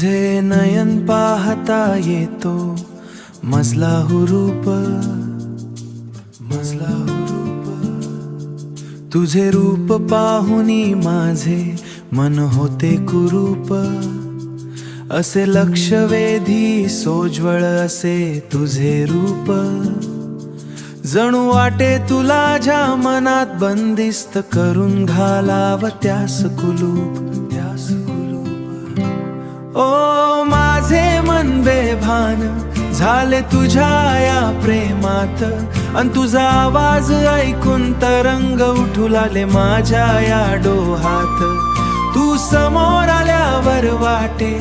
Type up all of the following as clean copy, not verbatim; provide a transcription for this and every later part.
तुझे नयन पाहता येतो मजला हुरूप, मजला हुरूप। तुझे रूप पाहुनी माझे मन होते कुरूप, असे लक्षवेधी सोज्वळ असे तुझे रूप। जणू वाटे तुला ज्या मनात बंदिस्त करून घालाव त्यास कुलूप, त्यास कुलूप। ओ माझे मन बेभान झाले तुझ्या या प्रेमात, अन तुझा आवाज ऐकून तरंग उठू लागले माझ्या या डोहात। तू समोर आल्यावर वाटे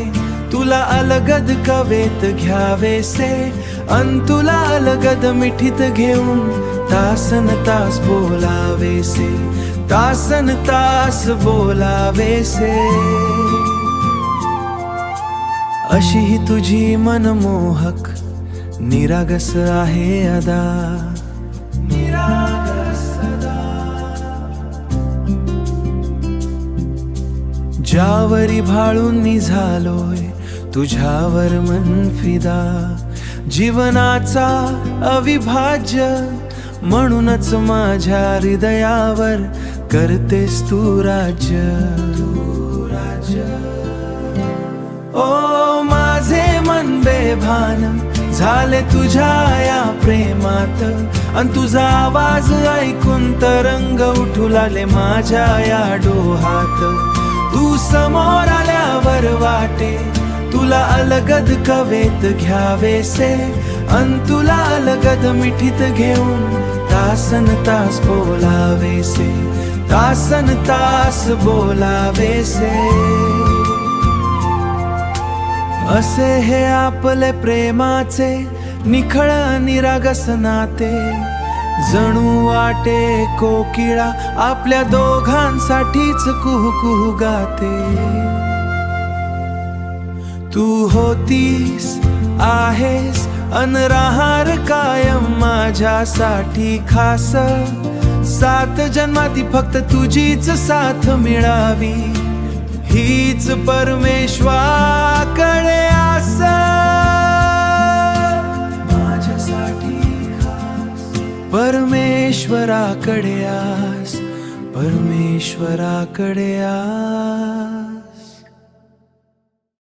तुला अलगद कवेत घ्यावेसे, अन तुला अलगद मिठीत घेऊन तासन तास बोलावेसे, तासन तास बोलावेसे। अशी ही तुझी मनमोहक निरागस आहे अदा, निरागस अदा। ज्यावरी भाळून निझालोय तुझ्यावर मन फिदा, जीवनाचा अविभाज्य म्हणूनच माझ्या हृदयावर करतेस तू राज्य, तू राज्य। ओ माझे मन बेभान झाले तुझ्या या प्रेमात, अन तुझा आवाज ऐकून तरंग उठू लागले माझ्या या डोहात। तू समोर आल्यावर वाटे तुला अलगद कवेत घ्यावेसे, अन तुला अलगद मिठीत घेऊन तासन तास बोलावेसे, तासन तास बोलावेसे। असे हे आपले प्रेमाचे निखळ निरागस नाते, जणू वाटे कोकिळा आपल्या दोघांसाठीच कुहू कुहू गाते। तू होतीस आहेस अन राहणार कायम माझ्यासाठी खास, 7 जन्माती फक्त तुझीच साथ मिळावी हीच परमेश्वराकडे आस। माझ्यासाठी खास परमेश्वराकडे आस, परमेश्वराकडे आस।